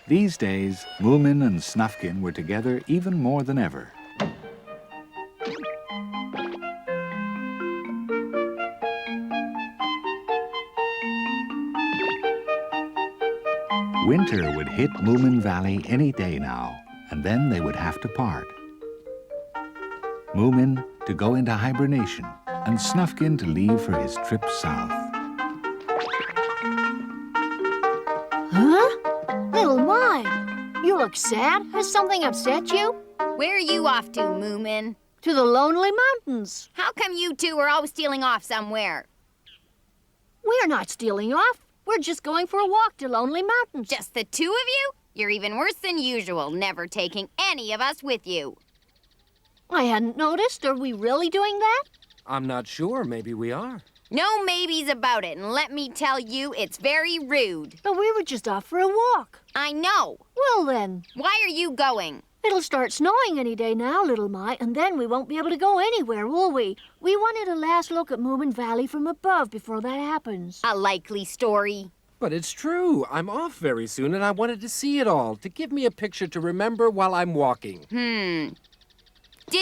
These days, Moomin and Snufkin were together even more than ever. Winter would hit Moomin Valley any day now, and then they would have to part. Moomin to go into hibernation, and Snufkin to leave for his trip south. Huh? Little My, you look sad. Has something upset you? Where are you off to, Moomin? To the Lonely Mountains. How come you two are always stealing off somewhere? We're not stealing off. We're just going for a walk to Lonely Mountains. Just the two of you? You're even worse than usual, never taking any of us with you. I hadn't noticed. Are we really doing that? I'm not sure. Maybe we are. No maybes about it, and let me tell you, it's very rude. But we were just off for a walk. I know. Well then, Why are you going? it'll start snowing any day now, Little My, and then we won't be able to go anywhere, will we? We wanted a last look at Moomin Valley from above before that happens. A likely story. But it's true. I'm off very soon, and I wanted to see it all, to give me a picture to remember while I'm walking. Did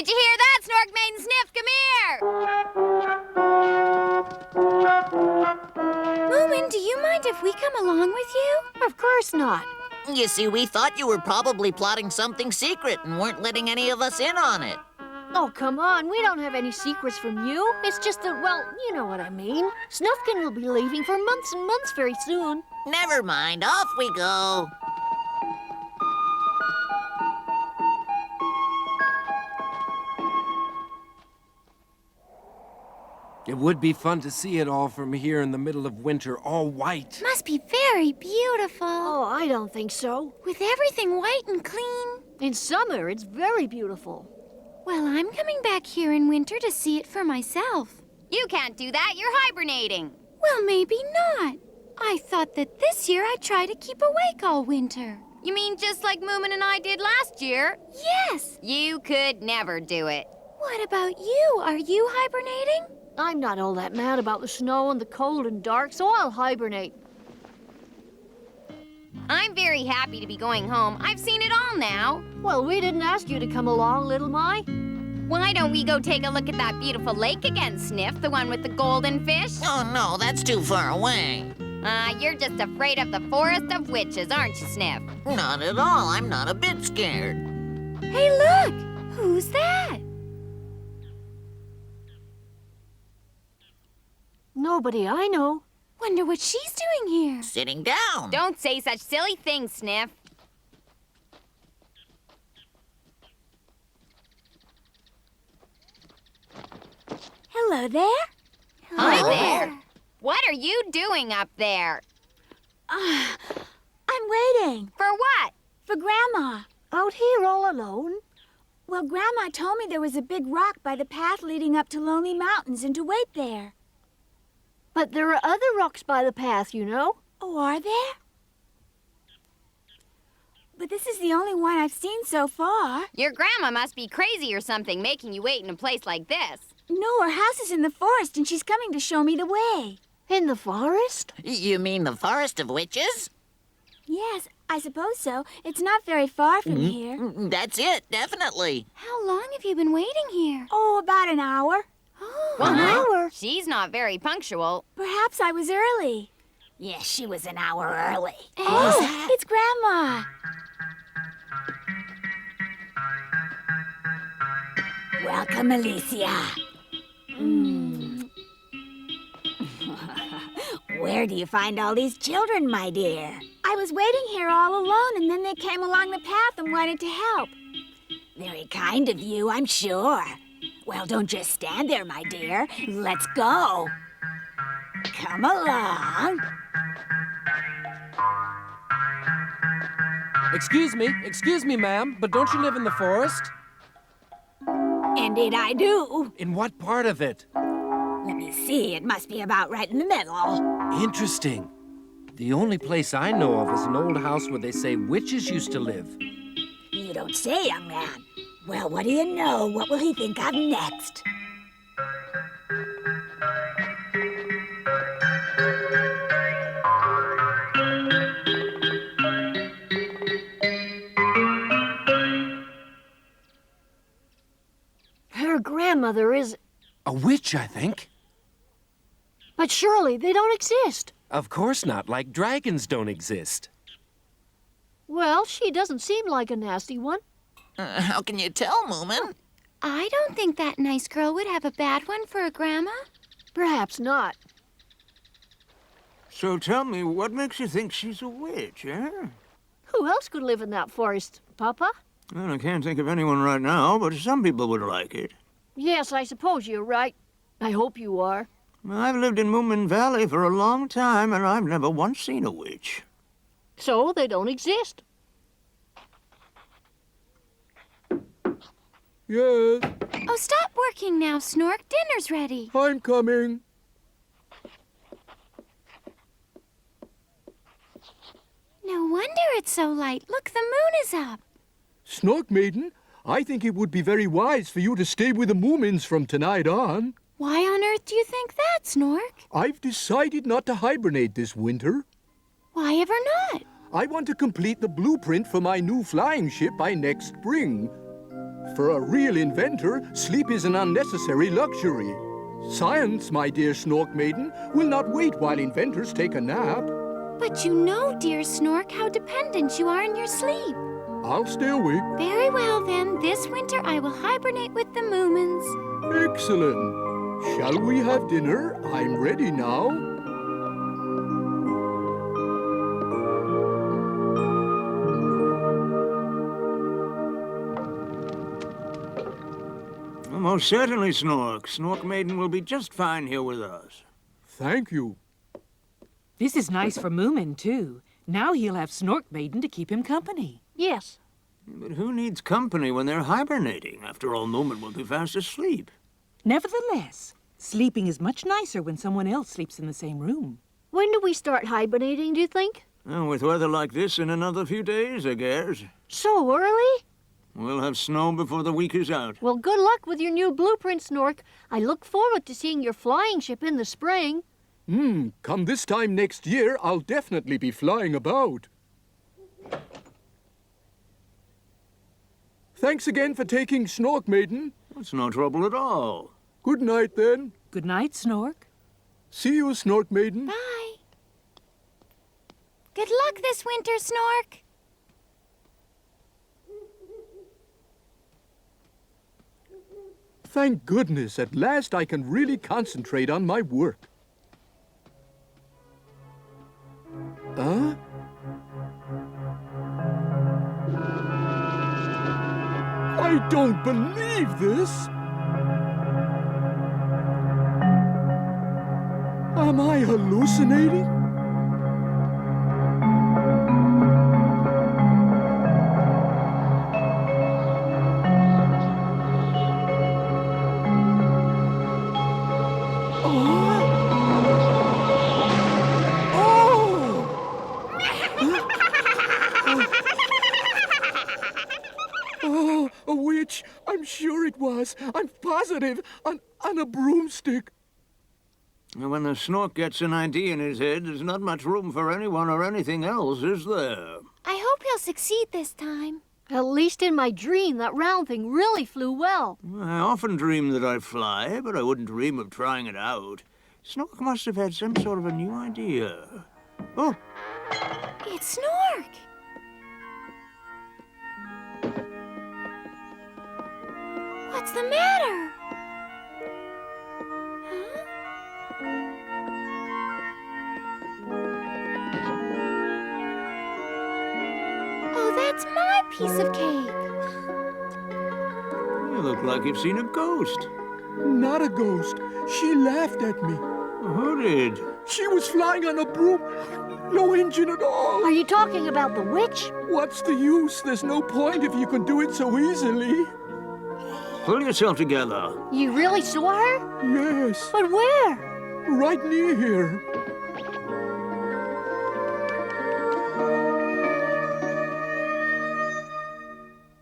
you hear that, Snork Maiden Sniff? Come here! Moomin, do you mind if we come along with you? Of course not. You see, we thought you were probably plotting something secret and weren't letting any of us in on it. Oh, come on. We don't have any secrets from you. It's just that, well, you know what I mean. Snufkin will be leaving for months and months very soon. Never mind, off we go. It would be fun to see it all from here in the middle of winter, all white. Must be very beautiful. Oh, I don't think so. With everything white and clean. In summer, it's very beautiful. Well, I'm coming back here in winter to see it for myself. You can't do that. You're hibernating. Well, maybe not. I thought that this year I'd try to keep awake all winter. You mean just like Moomin and I did last year? Yes. You could never do it. What about you? Are you hibernating? I'm not all that mad about the snow and the cold and dark, so I'll hibernate. I'm very happy to be going home. I've seen it all now. Well, we didn't ask you to come along, Little My. Why don't we go take a look at that beautiful lake again, Sniff, the one with the golden fish? Oh, no, that's too far away. You're just afraid of the forest of witches, aren't you, Sniff? Not at all. I'm not a bit scared. Hey, look! Who's that? Nobody I know. Wonder what she's doing here. Sitting down. Don't say such silly things, Sniff. Hello there. Hi there. What are you doing up there? I'm waiting For what? for Grandma. Out here all alone? Well, Grandma told me there was a big rock by the path leading up to Lonely Mountains and to wait there. But there are other rocks by the path, you know. Oh, are there? But this is the only one I've seen so far. Your grandma must be crazy or something, making you wait in a place like this. No, her house is in the forest and she's coming to show me the way. In the forest? You mean the Forest of Witches? Yes, I suppose so. It's not very far from here. That's it, definitely. How long have you been waiting here? Oh, about an hour. An hour? She's not very punctual. Perhaps I was early. Yes, she was an hour early. Oh, it's Grandma. Welcome, Alicia. Where do you find all these children, my dear? I was waiting here all alone, and then they came along the path and wanted to help. Very kind of you, I'm sure. Well, don't just stand there, my dear. Let's go. Come along. Excuse me, ma'am, but don't you live in the forest? Indeed I do. In what part of it? Let me see, it must be about right in the middle. Interesting. The only place I know of is an old house where they say witches used to live. You don't say, young man. Well, what do you know? What will he think of next? Her grandmother is... A witch, I think. But surely they don't exist. Of course not, like dragons don't exist. Well, she doesn't seem like a nasty one. How can you tell, Moomin? I don't think that nice girl would have a bad one for a grandma. Perhaps not. So tell me, what makes you think she's a witch, eh? Who else could live in that forest, Papa? Well, I can't think of anyone right now, but some people would like it. Yes, I suppose you're right. I hope you are. I've lived in Moomin Valley for a long time, and I've never once seen a witch. So they don't exist. Yes, Oh, stop working now, Snork. Dinner's ready. I'm coming. No wonder it's so light. Look, the moon is up. Snork Maiden, I think it would be very wise for you to stay with the Moomins from tonight on. Why on earth do you think that, Snork? I've decided not to hibernate this winter. Why ever not? I want to complete the blueprint for my new flying ship by next spring. For a real inventor, sleep is an unnecessary luxury. Science, my dear Snork Maiden, will not wait while inventors take a nap. But you know, dear Snork, how dependent you are on your sleep. I'll stay awake. Very well, then. This winter I will hibernate with the Moomins. Excellent. Shall we have dinner? I'm ready now. Well, most certainly, Snork. Snork Maiden will be just fine here with us. Thank you. This is nice for Moomin, too. Now he'll have Snork Maiden to keep him company. Yes. But who needs company when they're hibernating? After all, Moomin will be fast asleep. Nevertheless, sleeping is much nicer when someone else sleeps in the same room. When do we start hibernating, do you think? Well, with weather like this in another few days, I guess. So early? We'll have snow before the week is out. Well, good luck with your new blueprint, Snork. I look forward to seeing your flying ship in the spring. Come this time next year, I'll definitely be flying about. Thanks again for taking Snork Maiden. It's no trouble at all. Good night, then. Good night, Snork. See you, Snork Maiden. Bye. Good luck this winter, Snork. Thank goodness, at last I can really concentrate on my work. Huh? I don't believe this! Am I hallucinating? Oh, a witch! I'm sure it was. I'm positive. On a broomstick. When the Snork gets an idea in his head, there's not much room for anyone or anything else, is there? I hope he'll succeed this time. At least in my dream, that round thing really flew well. I often dream that I fly, but I wouldn't dream of trying it out. Snork must have had some sort of a new idea. Oh, It's Snork. What's the matter? Huh? Oh, that's my piece of cake. you look like you've seen a ghost. Not a ghost. She laughed at me. Who did? She was flying on a broom. No engine at all. Are you talking about the witch? What's the use? There's no point if you can do it so easily. Pull yourself together. You really saw her? Yes, But where? right near here.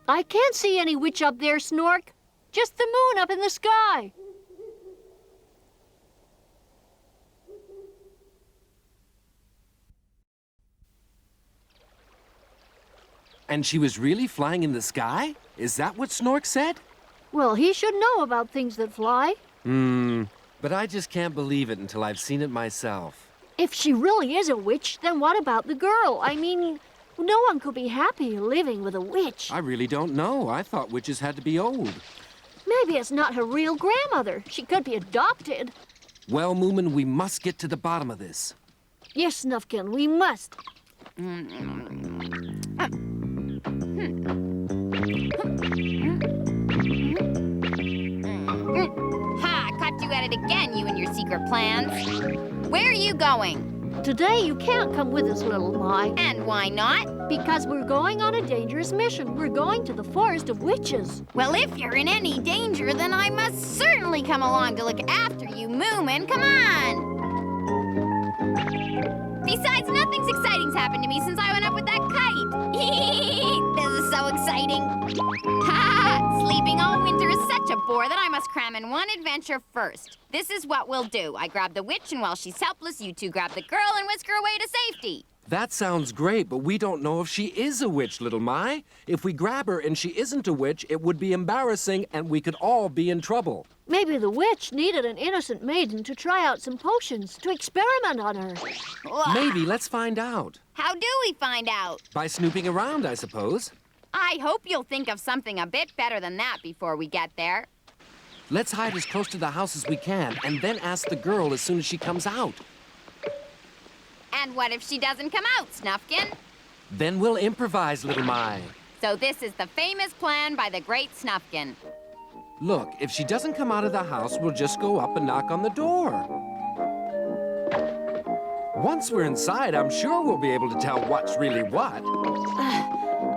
I can't see any witch up there, Snork. Just the moon up in the sky. And she was really flying in the sky? Is that what Snork said? Well, he should know about things that fly. But I just can't believe it until I've seen it myself. If she really is a witch, then what about the girl? I mean, no one could be happy living with a witch. I really don't know. I thought witches had to be old. Maybe it's not her real grandmother. She could be adopted. Well, Moomin, we must get to the bottom of this. Yes, Snufkin, we must. Ha! Caught you at it again, you and your secret plans. Where are you going? Today you can't come with us, little My. And why not? Because we're going on a dangerous mission. We're going to the Forest of Witches. Well, if you're in any danger, then I must certainly come along to look after you, Moomin. Come on! Besides, nothing's exciting's happened to me since I went up with that kite. This is so exciting. Ha! Sleeping all winter is such a bore that I must cram in one adventure first. This is what we'll do. I grab the witch, and while she's helpless, you two grab the girl and whisk her away to safety. That sounds great, but we don't know if she is a witch, little My. If we grab her and she isn't a witch, it would be embarrassing and we could all be in trouble. Maybe the witch needed an innocent maiden to try out some potions, to experiment on her. Maybe. Let's find out. How do we find out? By snooping around, I suppose. I hope you'll think of something a bit better than that before we get there. Let's hide as close to the house as we can and then ask the girl as soon as she comes out. And what if she doesn't come out, Snufkin? Then we'll improvise, little My. So this is the famous plan by the great Snufkin. Look, if she doesn't come out of the house, we'll just go up and knock on the door. Once we're inside, I'm sure we'll be able to tell what's really what.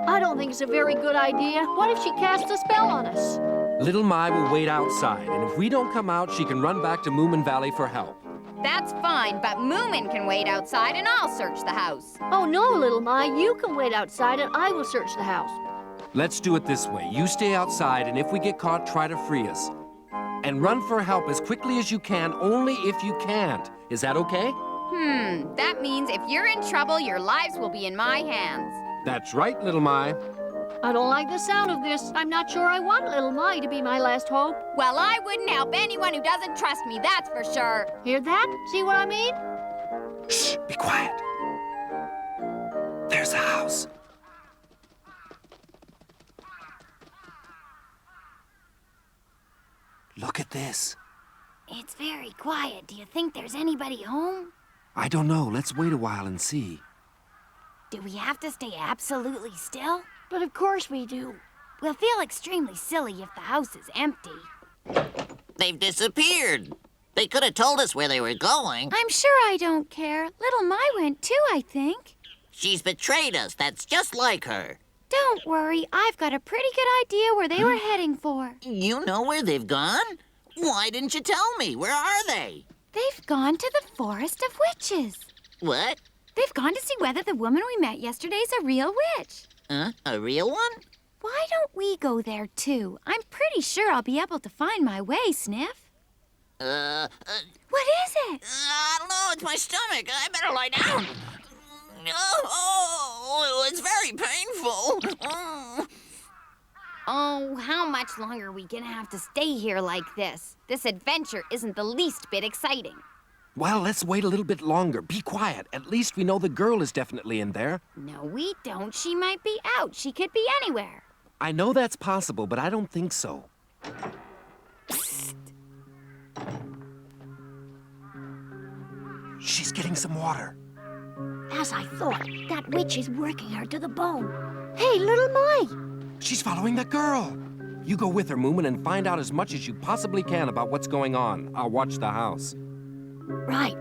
I don't think it's a very good idea. What if she casts a spell on us? Little My will wait outside, and if we don't come out, she can run back to Moomin Valley for help. That's fine, but Moomin can wait outside and I'll search the house. Oh, no, little My. You can wait outside and I will search the house. Let's do it this way. You stay outside, and if we get caught, try to free us. And run for help as quickly as you can, only if you can't. Is that okay? That means if you're in trouble, your lives will be in my hands. That's right, little My. I don't like the sound of this. I'm not sure I want little My to be my last hope. Well, I wouldn't help anyone who doesn't trust me, that's for sure. Hear that? See what I mean? Shh, be quiet. There's a house. Look at this. It's very quiet. Do you think there's anybody home? I don't know. Let's wait a while and see. Do we have to stay absolutely still? But of course we do. We'll feel extremely silly if the house is empty. They've disappeared. They could have told us where they were going. I'm sure I don't care. Little My went too, I think. She's betrayed us. That's just like her. Don't worry. I've got a pretty good idea where they were heading for. You know where they've gone? Why didn't you tell me? Where are they? They've gone to the Forest of Witches. What? They've gone to see whether the woman we met yesterday's a real witch. A real one? Why don't we go there, too? I'm pretty sure I'll be able to find my way, Sniff. What is it? I don't know. It's my stomach. I better lie down. Oh, it's very painful. Oh, how much longer are we gonna have to stay here like this? This adventure isn't the least bit exciting. Well, let's wait a little bit longer. Be quiet. At least we know the girl is definitely in there. No, we don't. She might be out. She could be anywhere. I know that's possible, but I don't think so. She's getting some water. As I thought, that witch is working her to the bone. Hey, little My! She's following the girl. You go with her, Moomin, and find out as much as you possibly can about what's going on. I'll watch the house. Right.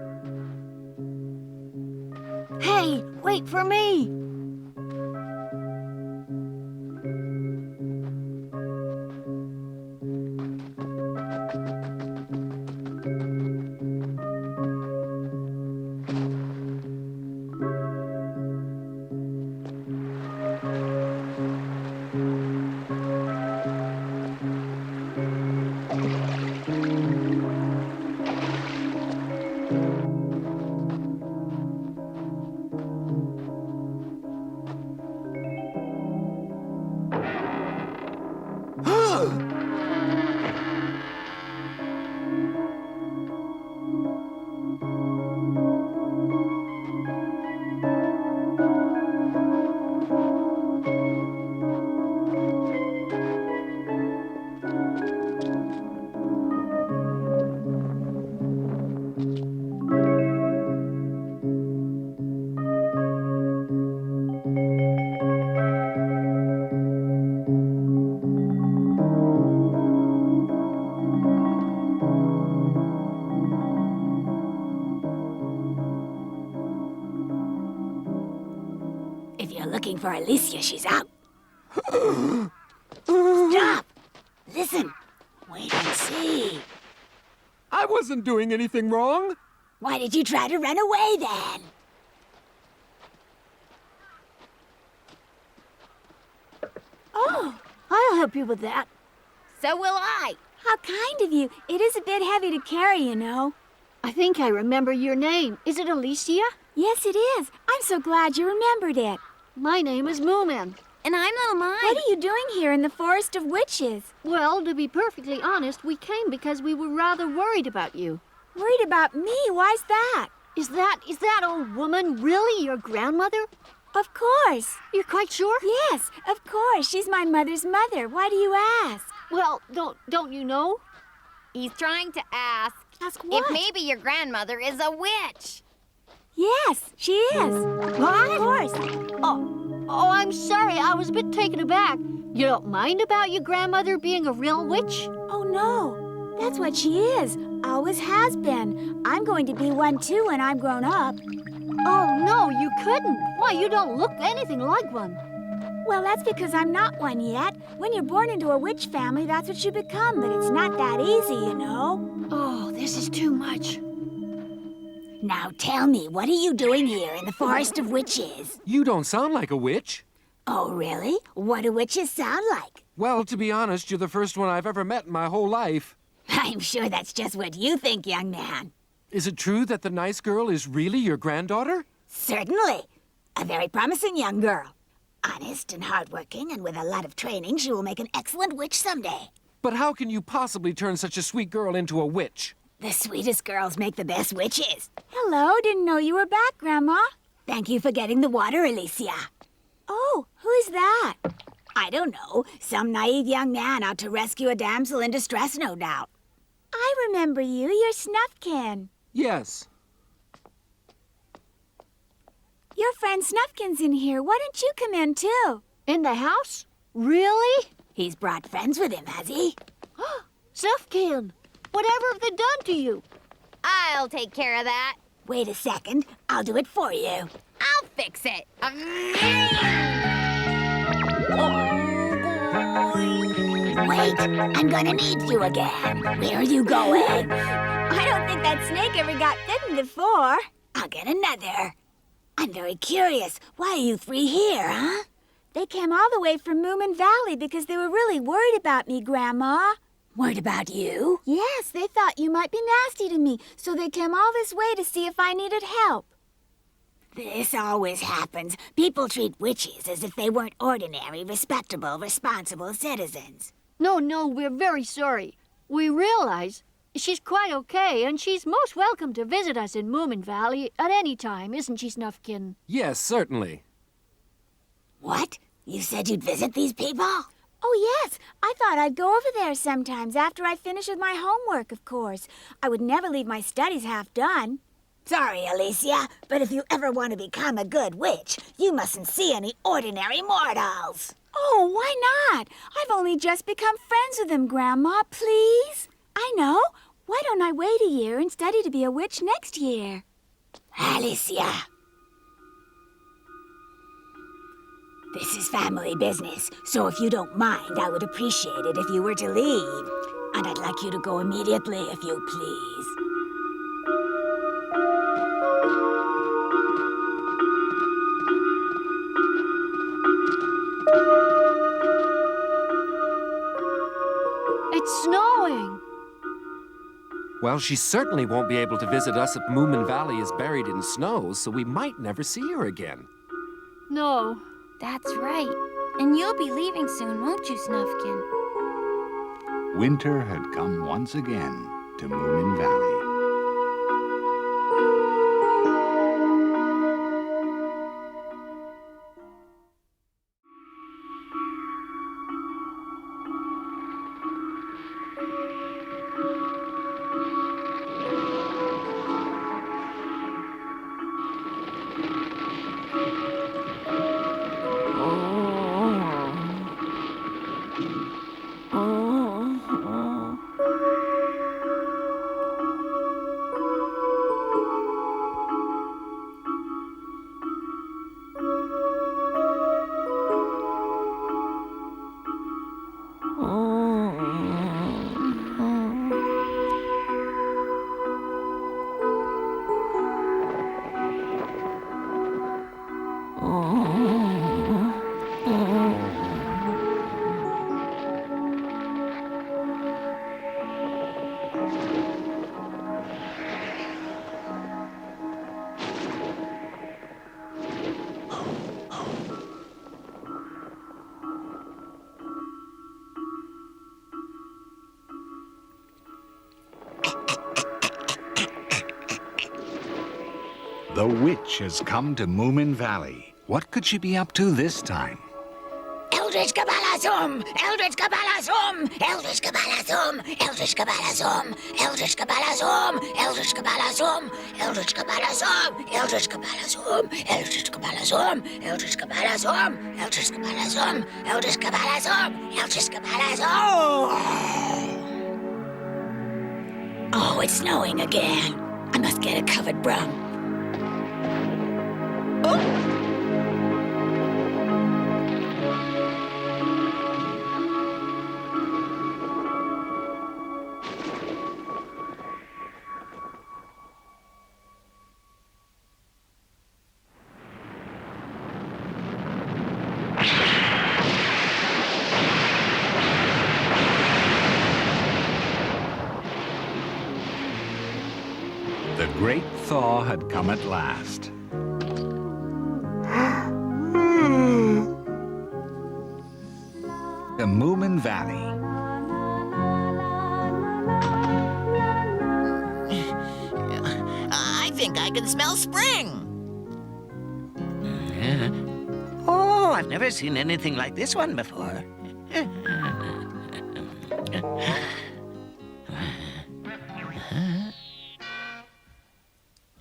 Hey, wait for me! for Alicia, she's out. Stop! Listen. Wait and see. I wasn't doing anything wrong. Why did you try to run away then? Oh, I'll help you with that. So will I. How kind of you. It is a bit heavy to carry, you know. I think I remember your name. Is it Alicia? Yes, it is. I'm so glad you remembered it. My name is Moomin. And I'm Little Mai. What are you doing here in the Forest of Witches? Well, to be perfectly honest, we came because we were rather worried about you. Worried about me? Why's that? Is that old woman really your grandmother? Of course. You're quite sure? Yes, of course. She's my mother's mother. Why do you ask? Well, don't you know? He's trying to ask Ask what? if maybe your grandmother is a witch. Yes, she is. What? Of course. Oh, I'm sorry. I was a bit taken aback. You don't mind about your grandmother being a real witch? Oh, no. That's what she is. Always has been. I'm going to be one too when I'm grown up. Oh, no, you couldn't. Why, you don't look anything like one. Well, that's because I'm not one yet. When you're born into a witch family, that's what you become, but it's not that easy, you know. Oh, this is too much. Now tell me, what are you doing here in the Forest of Witches? You don't sound like a witch. Oh, really? What do witches sound like? Well, to be honest, you're the first one I've ever met in my whole life. I'm sure that's just what you think, young man. Is it true that the nice girl is really your granddaughter? Certainly. A very promising young girl. Honest and hardworking, and with a lot of training, she will make an excellent witch someday. But how can you possibly turn such a sweet girl into a witch? The sweetest girls make the best witches. Hello, didn't know you were back, Grandma. Thank you for getting the water, Alicia. Oh, who is that? I don't know. Some naive young man out to rescue a damsel in distress, no doubt. I remember you. You're Snufkin. Yes. Your friend Snufkin's in here. Why don't you come in, too? In the house? Really? He's brought friends with him, has he? Snufkin, whatever have they done to you? I'll take care of that. Wait a second. I'll do it for you. I'll fix it. Wait, I'm gonna need you again. Where are you going? I don't think that snake ever got bitten before. I'll get another. I'm very curious. Why are you three here, huh? They came all the way from Moomin Valley because they were really worried about me, Grandma. Worried about you? Yes, they thought you might be nasty to me, so they came all this way to see if I needed help. This always happens. People treat witches as if they weren't ordinary, respectable, responsible citizens. No, we're very sorry. We realize she's quite okay, and she's most welcome to visit us in Moomin Valley at any time, isn't she, Snufkin? Yes, certainly. What? You said you'd visit these people? Oh, yes. I thought I'd go over there sometimes after I finish with my homework, of course. I would never leave my studies half done. Sorry, Alicia, but if you ever want to become a good witch, you mustn't see any ordinary mortals. Oh, why not? I've only just become friends with them, Grandma, please. I know. Why don't I wait a year and study to be a witch next year? Alicia. This is family business, so if you don't mind, I would appreciate it if you were to leave. And I'd like you to go immediately, if you please. It's snowing. Well, she certainly won't be able to visit us if Moomin Valley is buried in snow, so we might never see her again. No. That's right. And you'll be leaving soon, won't you, Snufkin? Winter had come once again to Moomin Valley. The witch has come to Moomin Valley. What could she be up to this time? Eldritch Kabbalah-Zoom! Eldritch Kabbalah-Zoom! Eldritch Kabbalah-Zoom! Eldritch Kabbalah-Zoom! Eldritch Kabbalah-Zoom! Eldritch Kabbalah-Zoom! Eldritch Kabbalah-Zoom! Eldritch Kabbalah-Zoom! Eldritch Kabbalah-Zoom! Eldritch Kabbalah-Zoom! Eldritch Kabbalah-Zoom! Eldritch Kabbalah-Zoom! Eldritch Kabbalah-Zoom! Oh, it's snowing again. I must get a covered broom. Oh! The great thaw had come at last. The Moomin Valley. I think I can smell spring. Oh, I've never seen anything like this one before.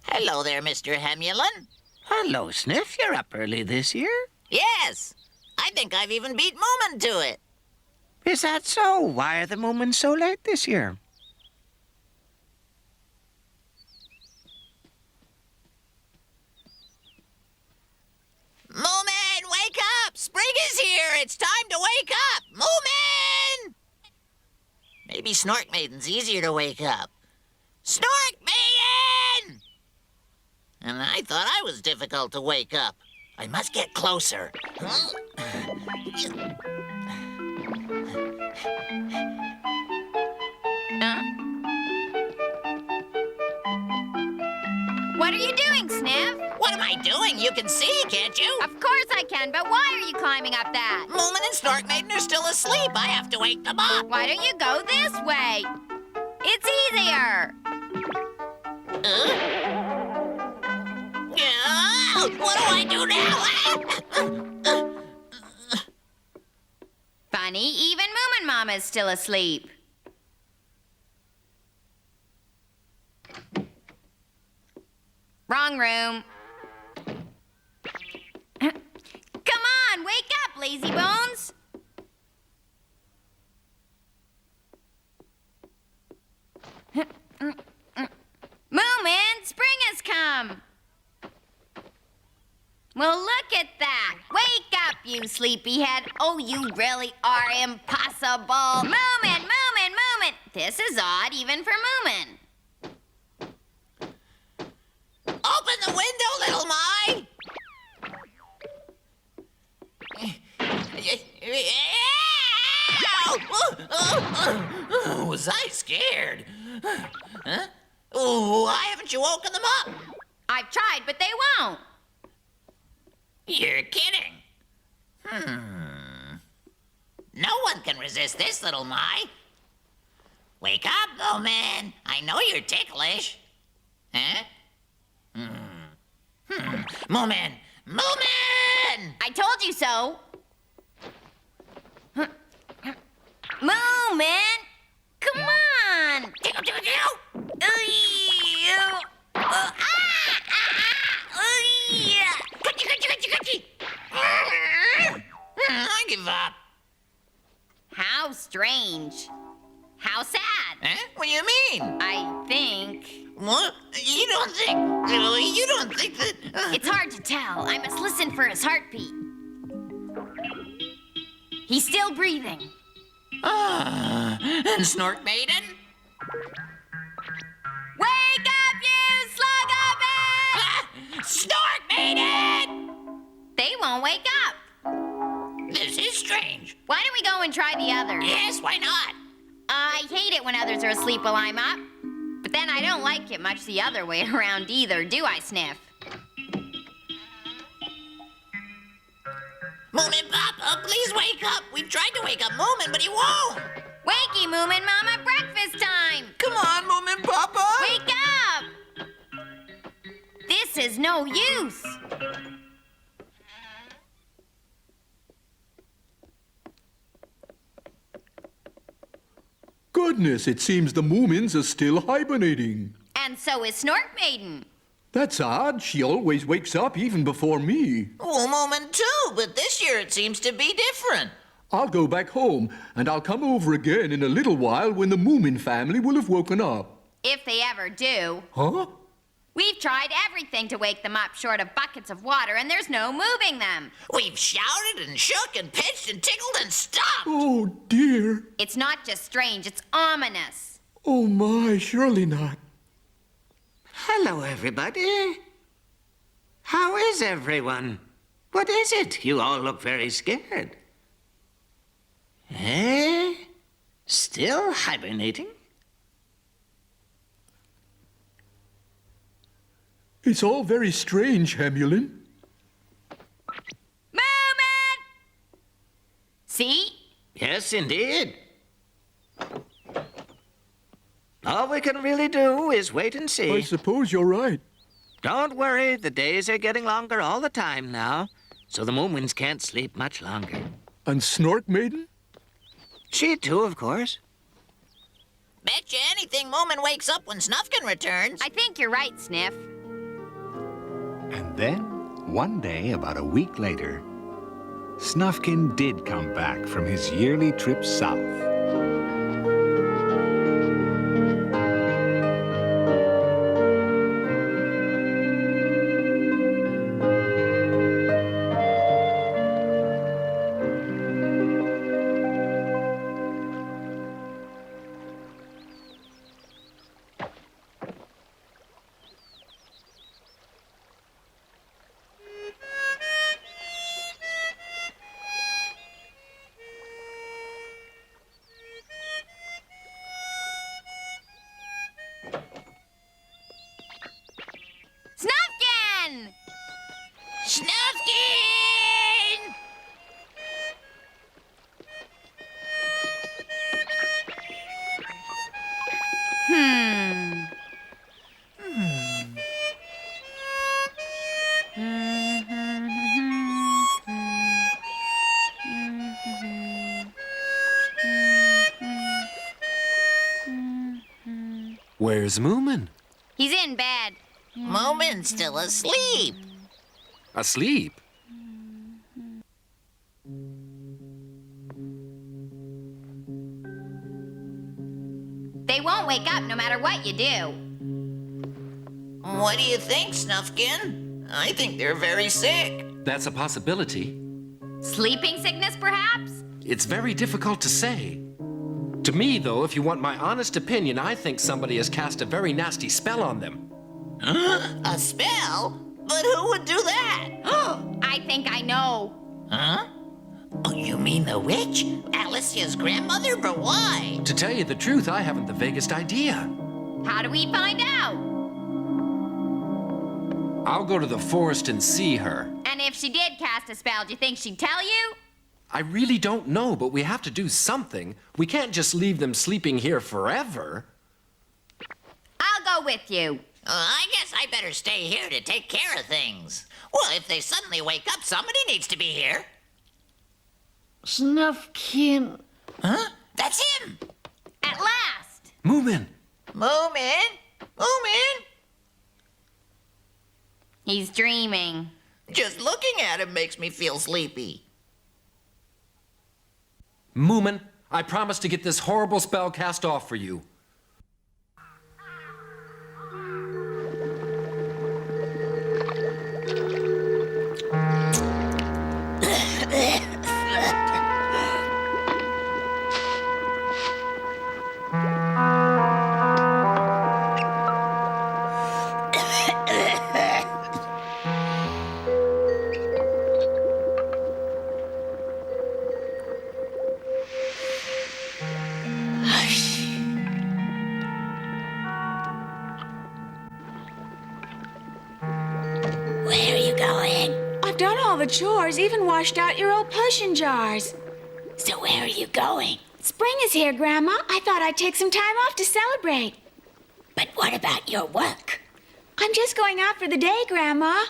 Hello there, Mr. Hemulin. Hello, Sniff. You're up early this year. Yes. I think I've even beat Moomin to it. Is that so? Why are the Moomins so late this year? Moomin, wake up! Spring is here! It's time to wake up! Moomin! Maybe Snork Maiden's easier to wake up. Snork Maiden! And I thought I was difficult to wake up. I must get closer. What are you doing, Sniff? What am I doing? You can see, can't you? Of course I can, but why are you climbing up that? Moomin and Snork Maiden are still asleep. I have to wake them up. Why don't you go this way? It's easier. What do I do now? Funny, even Moomin Mama's still asleep. Wrong room. Come on, wake up, lazy bones. Moomin, spring has come. Well, look at that. Wake up, you sleepyhead. Oh, you really are impossible. Moomin, Moomin, Moomin. This is odd, even for Moomin. Open the window, little Mai! Was I scared? Huh? Oh, why haven't you woken them up? I've tried, but they won't. You're kidding. No one can resist this, little Mai. Wake up, Moomin. I know you're ticklish. Huh? Moomin! Moomin! I told you so. Moomin! Come on! I give up. How strange. How sad. Huh? What do you mean? I think... What? You don't think that... It's hard to tell. I must listen for his heartbeat. He's still breathing. And Snork Maiden? Wake up, you slug-a-bag! Snork Maiden! They won't wake up. This is strange. Why don't we go and try the others? Yes, why not? I hate it when others are asleep while I'm up. But then I don't like it much the other way around either, do I, Sniff? Moomin Papa, please wake up. We've tried to wake up Moomin, but he won't. Wakey, Moomin Mama, breakfast time! Come on, Moomin Papa. Wake up! This This is no use. Goodness, it seems the Moomins are still hibernating. And so is Snork Maiden. That's odd. She always wakes up even before me. Well, Moomin too, but this year it seems to be different. I'll go back home, and I'll come over again in a little while when the Moomin family will have woken up. If they ever do. Huh? We've tried everything to wake them up short of buckets of water, and there's no moving them. We've shouted and shook and pitched and tickled and stopped. Oh, dear. It's not just strange, it's ominous. Oh, my, surely not. Hello, everybody. How is everyone? What is it? You all look very scared. Eh? Still hibernating? It's all very strange, Hemulin. Moomin! See? Yes, indeed. All we can really do is wait and see. I suppose you're right. Don't worry, the days are getting longer all the time now, so the Moomins can't sleep much longer. And Snork Maiden? She too, of course. Betcha anything Moomin wakes up when Snufkin returns. I think you're right, Sniff. And then, one day, about a week later, Snufkin did come back from his yearly trip south. Snufkin! Snufkin! Where's Moomin? He's in bed. Moomin's still asleep. Asleep? They won't wake up no matter what you do. What do you think, Snufkin? I think they're very sick. That's a possibility. Sleeping sickness, perhaps? It's very difficult to say. To me, though, if you want my honest opinion, I think somebody has cast a very nasty spell on them. A spell? But who would do that? I think I know. Huh? Oh, you mean the witch? Alicia's grandmother? But why? To tell you the truth, I haven't the vaguest idea. How do we find out? I'll go to the forest and see her. And if she did cast a spell, do you think she'd tell you? I really don't know, but we have to do something. We can't just leave them sleeping here forever. I'll go with you. I guess I better stay here to take care of things. Well, if they suddenly wake up, somebody needs to be here. Snufkin. Huh? That's him! At last! Moomin! Moomin! Moomin! He's dreaming. Just looking at him makes me feel sleepy. Moomin, I promise to get this horrible spell cast off for you. Where are you going? I've done all the chores, even washed out your old potion jars. So where are you going? Spring is here, Grandma. I thought I'd take some time off to celebrate. But what about your work? I'm just going out for the day, Grandma.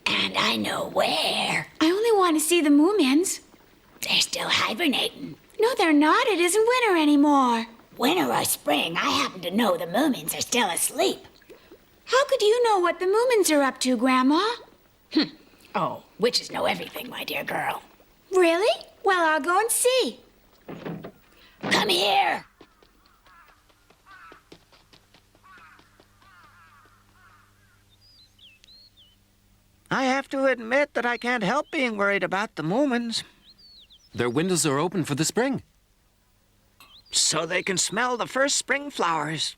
And I know where. I only want to see the Moomins. They're still hibernating. No, they're not. It isn't winter anymore. Winter or spring, I happen to know the Moomins are still asleep. How could you know what the Moomins are up to, Grandma? Oh, witches know everything, my dear girl. Really? Well, I'll go and see. Come here. I have to admit that I can't help being worried about the Moomins. Their windows are open for the spring. So they can smell the first spring flowers.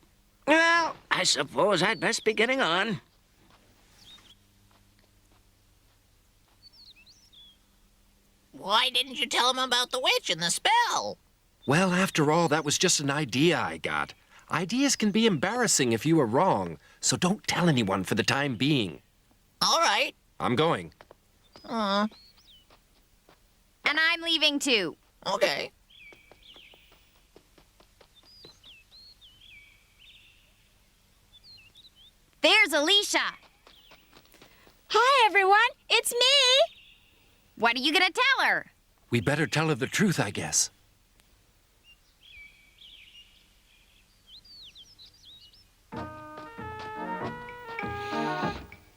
Well, I suppose I'd best be getting on. Why didn't you tell him about the witch and the spell? Well, after all, that was just an idea I got. Ideas can be embarrassing if you are wrong, so don't tell anyone for the time being. All right. I'm going. And I'm leaving too. Okay. There's Alicia. Hi, everyone. It's me. What are you gonna tell her? We better tell her the truth, I guess.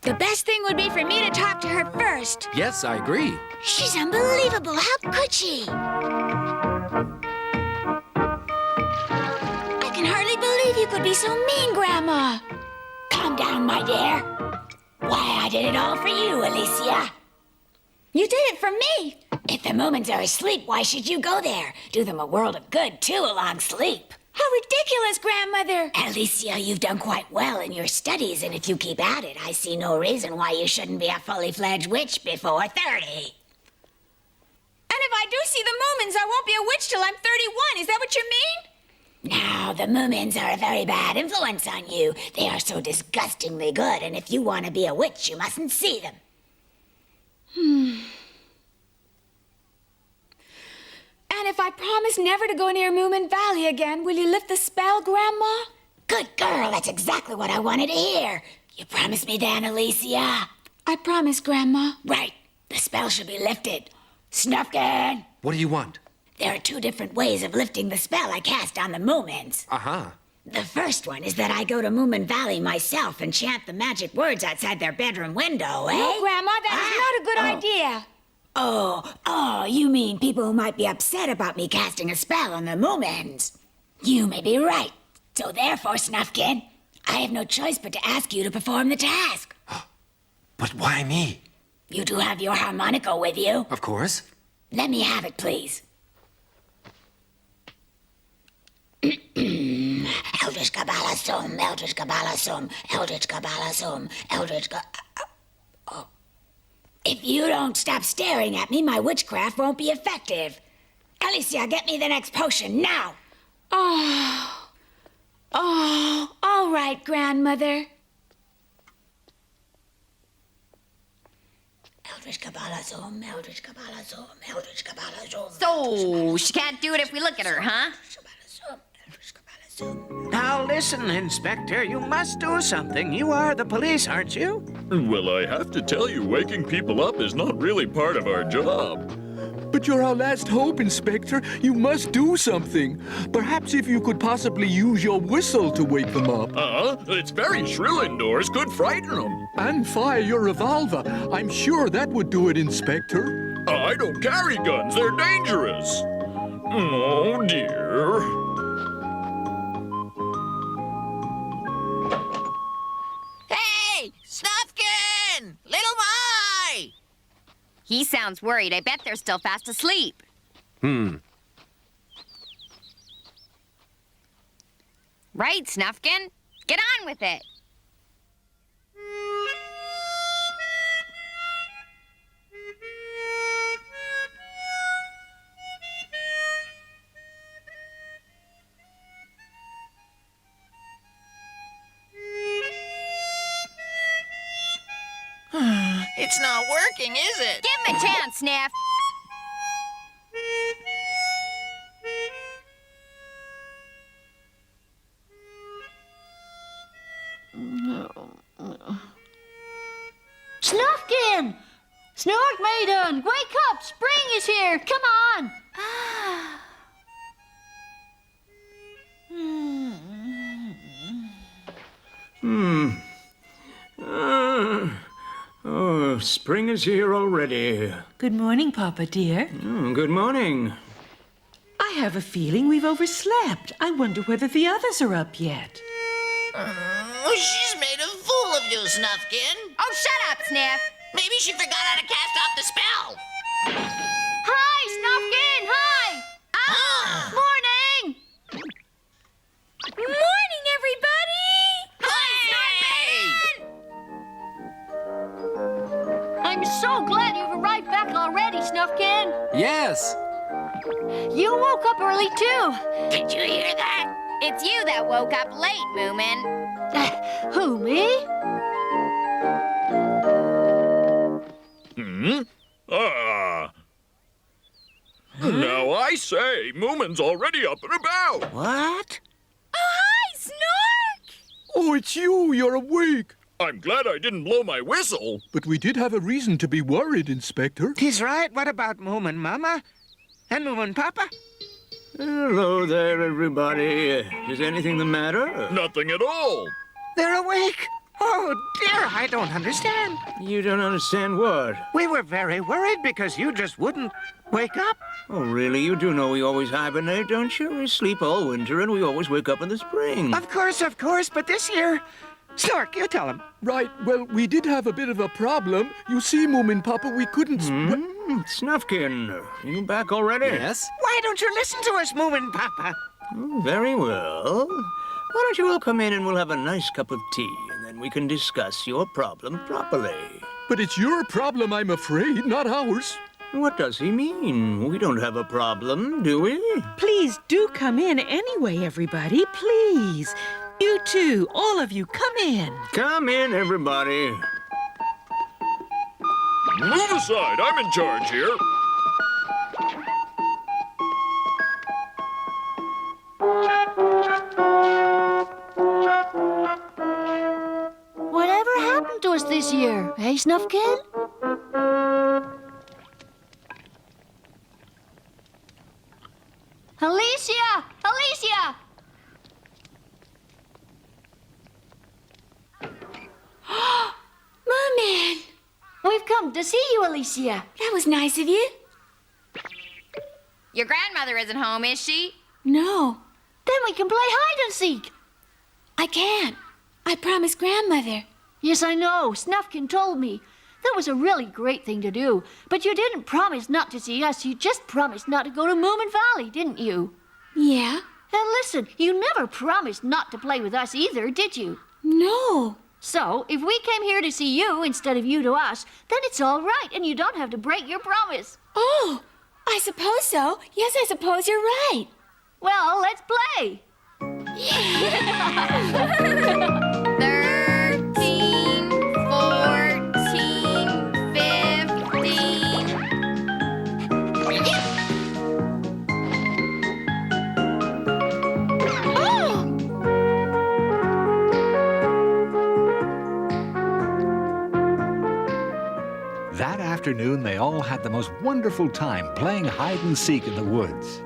The best thing would be for me to talk to her first. Yes, I agree. She's unbelievable. How could she? I can hardly believe you could be so mean, Grandma. Calm down, my dear. Why, I did it all for you, Alicia. You did it for me. If the Moomins are asleep, why should you go there? Do them a world of good, too, along sleep. How ridiculous, Grandmother. Alicia, you've done quite well in your studies, and if you keep at it, I see no reason why you shouldn't be a fully fledged witch before 30. And if I do see the Moomins, I won't be a witch till I'm 31. Is that what you mean? Now, the Moomins are a very bad influence on you. They are so disgustingly good, and if you want to be a witch, you mustn't see them. And if I promise never to go near Moomin Valley again, will you lift the spell, Grandma? Good girl, that's exactly what I wanted to hear. You promise me then, Alicia? I promise, Grandma. Right. The spell should be lifted. Snufkin! What do you want? There are 2 different ways of lifting the spell I cast on the Moomins. Uh-huh. The first one is that I go to Moomin Valley myself and chant the magic words outside their bedroom window, eh? No, Grandma, that is not a good idea. Oh, you mean people who might be upset about me casting a spell on the Moomins. You may be right. So therefore, Snufkin, I have no choice but to ask you to perform the task. But why me? You do have your harmonica with you. Of course. Let me have it, please. Eldritch Kabbalah Sum, Eldritch Kabbalah Sum, Eldritch Kabbalah Sum, Eldritch Oh. If you don't stop staring at me, my witchcraft won't be effective. Alicia, get me the next potion, now! Oh, all right, Grandmother. Eldritch Kabbalah Sum, Eldritch Kabbalah Sum, Eldritch Kabbalah Sum. So, she can't do it if we look at her, huh? Now listen, Inspector, you must do something. You are the police, aren't you? Well, I have to tell you, waking people up is not really part of our job. But you're our last hope, Inspector. You must do something. Perhaps if you could possibly use your whistle to wake them up. It's very shrill indoors. Could frighten them. And fire your revolver. I'm sure that would do it, Inspector. I don't carry guns. They're dangerous. Oh, dear. Hey! Snufkin! Little Mai! He sounds worried. I bet they're still fast asleep. Right, Snufkin? Get on with it. It's not working, is it? Give him a chance, Sniff. Snork Maiden, wake up! Spring is here! Come on! Oh, spring is here already. Good morning, Papa, dear. Good morning. I have a feeling we've overslept. I wonder whether the others are up yet. She's made a fool of you, Snuffkin. Oh, shut up, Sniff. Maybe she forgot how to cast off the spell. Hi, Snuffkin! Hi! Morning! Morning, everybody! Hey! I'm so glad you've arrived back already, Snuffkin. Yes. You woke up early, too. Did you hear that? It's you that woke up late, Moomin. Who, me? Now I say, Moomin's already up and about. What? Oh, hi, Snork! Oh, it's you. You're awake. I'm glad I didn't blow my whistle. But we did have a reason to be worried, Inspector. He's right. What about Moomin Mama? And Moomin Papa? Hello there, everybody. Is anything the matter? Nothing at all. They're awake. Oh, dear, I don't understand. You don't understand what? We were very worried because you just wouldn't wake up. Oh, really? You do know we always hibernate, don't you? We sleep all winter and we always wake up in the spring. Of course, but this year... Snork, you tell him. Right. Well, we did have a bit of a problem. You see, Moomin Papa, we couldn't... Snuffkin, you back already? Yes. Why don't you listen to us, Moomin Papa? Oh, very well. Why don't you all come in and we'll have a nice cup of tea, and then we can discuss your problem properly. But it's your problem, I'm afraid, not ours. What does he mean? We don't have a problem, do we? Please do come in anyway, everybody. Please. You too. All of you, come in. Come in, everybody. Move aside. I'm in charge here. Whatever happened to us this year, eh, Snuffkin? Alicia! Alicia! Moomin! We've come to see you, Alicia. That was nice of you. Your grandmother isn't home, is she? No, Then we can play hide and seek. I can't. I promised Grandmother. Yes, I know. Snuffkin told me. That was a really great thing to do. But you didn't promise not to see us. You just promised not to go to Moomin Valley, didn't you? Yeah? And listen, you never promised not to play with us either, did you? No. So, if we came here to see you instead of you to us, then it's all right, and you don't have to break your promise. Oh, I suppose so. Yes, I suppose you're right. Well, let's play. 13, 14, 15. That afternoon, they all had the most wonderful time playing hide and seek in the woods.